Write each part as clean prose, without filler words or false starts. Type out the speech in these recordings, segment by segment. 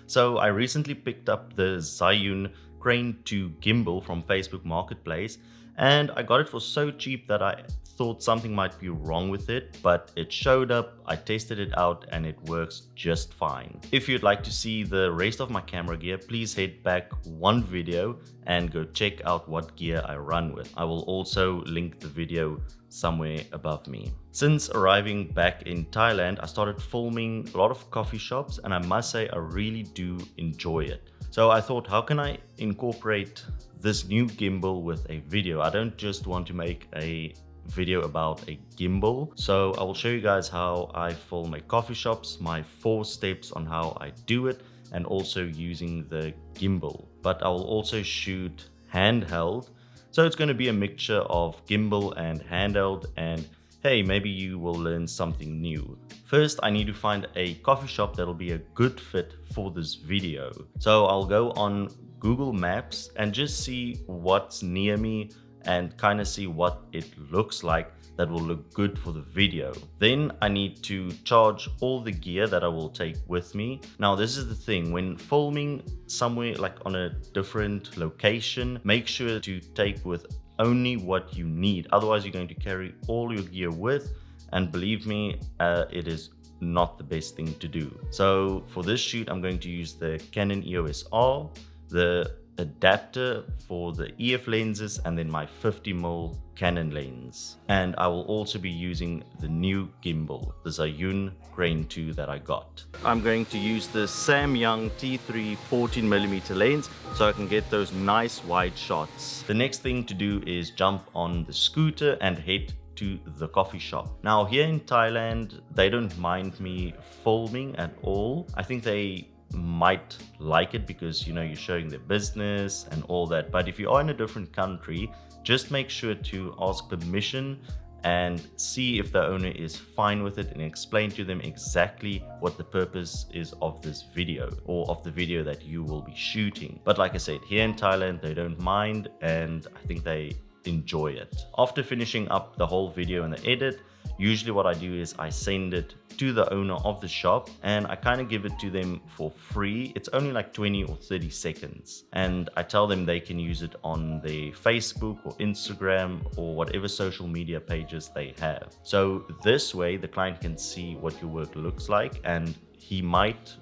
So I recently picked up the Zhiyun Crane 2 gimbal from Facebook Marketplace, and I got it for so cheap that I thought something might be wrong with it, but it showed up, I tested it out, and it works just fine. If you'd like to see the rest of my camera gear, please head back one video and go check out what gear I run with. I will also link the video somewhere above me. Since arriving back in Thailand, I started filming a lot of coffee shops, and I must say I really do enjoy it. So I thought, how can I incorporate this new gimbal with a video? I don't just want to make a video about a gimbal. So I will show you guys how I film a coffee shops, my 4 steps on how I do it, and also using the gimbal. But I will also shoot handheld. So it's going to be a mixture of gimbal and handheld, and hey, maybe you will learn something new. First, I need to find a coffee shop that'll be a good fit for this video. So I'll go on Google Maps and just see what's near me and kind of see what it looks like that will look good for the video. Then I need to charge all the gear that I will take with me. Now this is the thing, when filming somewhere like on a different location, make sure to take with only what you need. Otherwise you're going to carry all your gear with, and believe me, it is not the best thing to do. So for this shoot, I'm going to use the Canon EOS R, the adapter for the EF lenses, and then my 50mm Canon lens. And I will also be using the new gimbal, the Zhiyun Crane 2 that I got. I'm going to use the Samyang T3 14mm lens so I can get those nice wide shots. The next thing to do is jump on the scooter and head to the coffee shop. Now here in Thailand, they don't mind me filming at all. I think they might like it because, you know, you're showing their business and all that. But if you are in a different country, just make sure to ask permission and see if the owner is fine with it, and explain to them exactly what the purpose is of this video, or of the video that you will be shooting. But like I said, here in Thailand, they don't mind, and I think they enjoy it. After finishing up the whole video and the edit, usually what I do is I send it to the owner of the shop, and I kind of give it to them for free. It's only like 20 or 30 seconds. And I tell them they can use it on their Facebook or Instagram or whatever social media pages they have. So this way the client can see what your work looks like, and he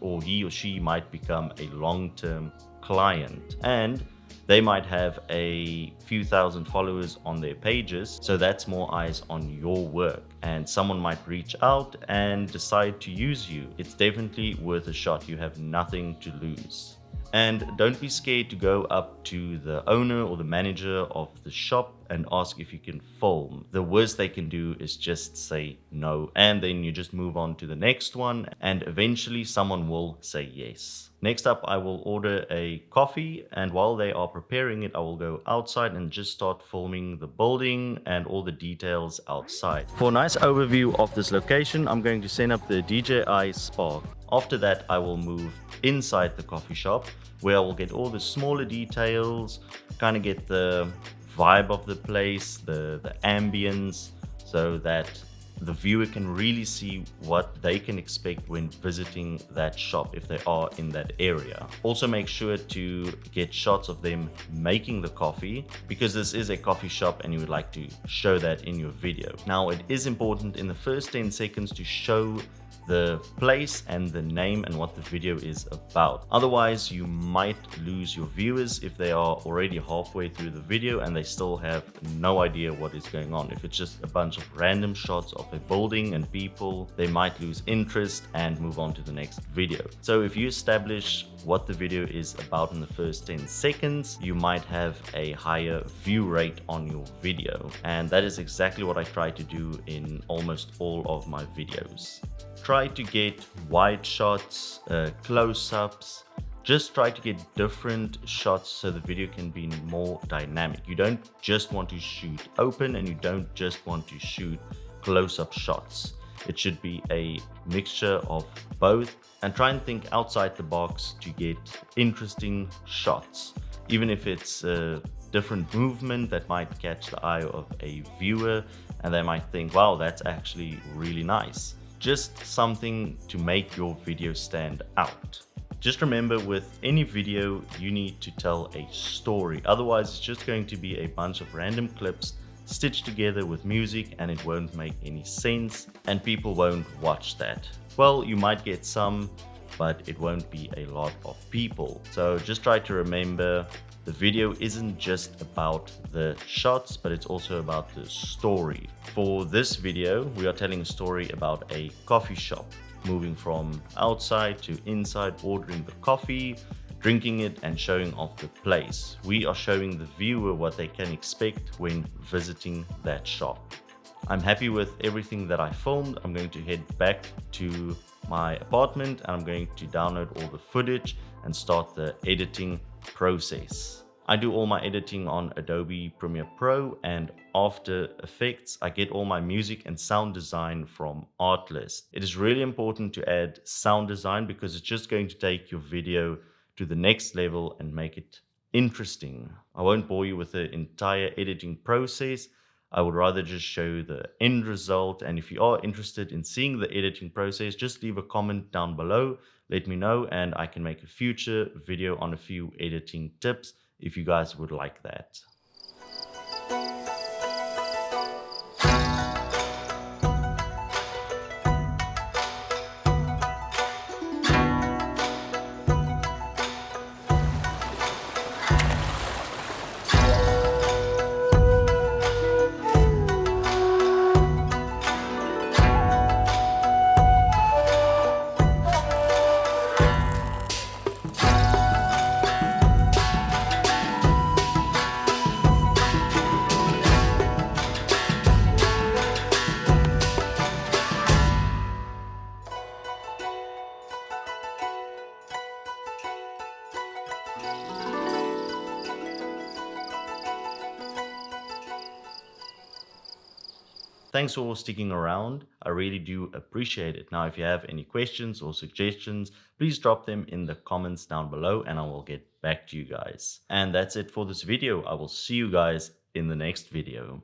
or she might become a long-term client. And they might have a few thousand followers on their pages, so that's more eyes on your work, and someone might reach out and decide to use you. It's definitely worth a shot. You have nothing to lose. And don't be scared to go up to the owner or the manager of the shop and ask if you can film. The worst they can do is just say no, and then you just move on to the next one, and eventually someone will say yes. Next up, I will order a coffee, and while they are preparing it, I will go outside and just start filming the building and all the details outside. For a nice overview of this location, I'm going to send up the Dji Spark. After that, I will move inside the coffee shop, where I will get all the smaller details, kind of get the vibe of the place, the ambience, so that the viewer can really see what they can expect when visiting that shop if they are in that area. Also make sure to get shots of them making the coffee, because this is a coffee shop and you would like to show that in your video. Now it is important in the first 10 seconds to show the place and the name and what the video is about. Otherwise, you might lose your viewers if they are already halfway through the video and they still have no idea what is going on. If it's just a bunch of random shots of a building and people, they might lose interest and move on to the next video. So if you establish what the video is about in the first 10 seconds, you might have a higher view rate on your video. And that is exactly what I try to do in almost all of my videos. Try to get wide shots, close-ups. Just try to get different shots so the video can be more dynamic. You don't just want to shoot open, and you don't just want to shoot close-up shots. It should be a mixture of both, and try and think outside the box to get interesting shots. Even if it's a different movement that might catch the eye of a viewer and they might think, wow, that's actually really nice. Just something to make your video stand out. Just remember, with any video, you need to tell a story. Otherwise, it's just going to be a bunch of random clips stitched together with music, and it won't make any sense and people won't watch that. Well, you might get some, but it won't be a lot of people. So just try to remember, the video isn't just about the shots, but it's also about the story. For this video, we are telling a story about a coffee shop, moving from outside to inside, ordering the coffee, drinking it, and showing off the place. We are showing the viewer what they can expect when visiting that shop. I'm happy with everything that I filmed. I'm going to head back to my apartment and I'm going to download all the footage and start the editing process. I do all my editing on Adobe Premiere Pro and After Effects. I get all my music and sound design from Artlist. It is really important to add sound design because it's just going to take your video to the next level and make it interesting. I won't bore you with the entire editing process. I would rather just show the end result, and if you are interested in seeing the editing process, just leave a comment down below, let me know, and I can make a future video on a few editing tips if you guys would like that. Thanks for sticking around. I really do appreciate it. Now, if you have any questions or suggestions, please drop them in the comments down below and I will get back to you guys. And that's it for this video. I will see you guys in the next video.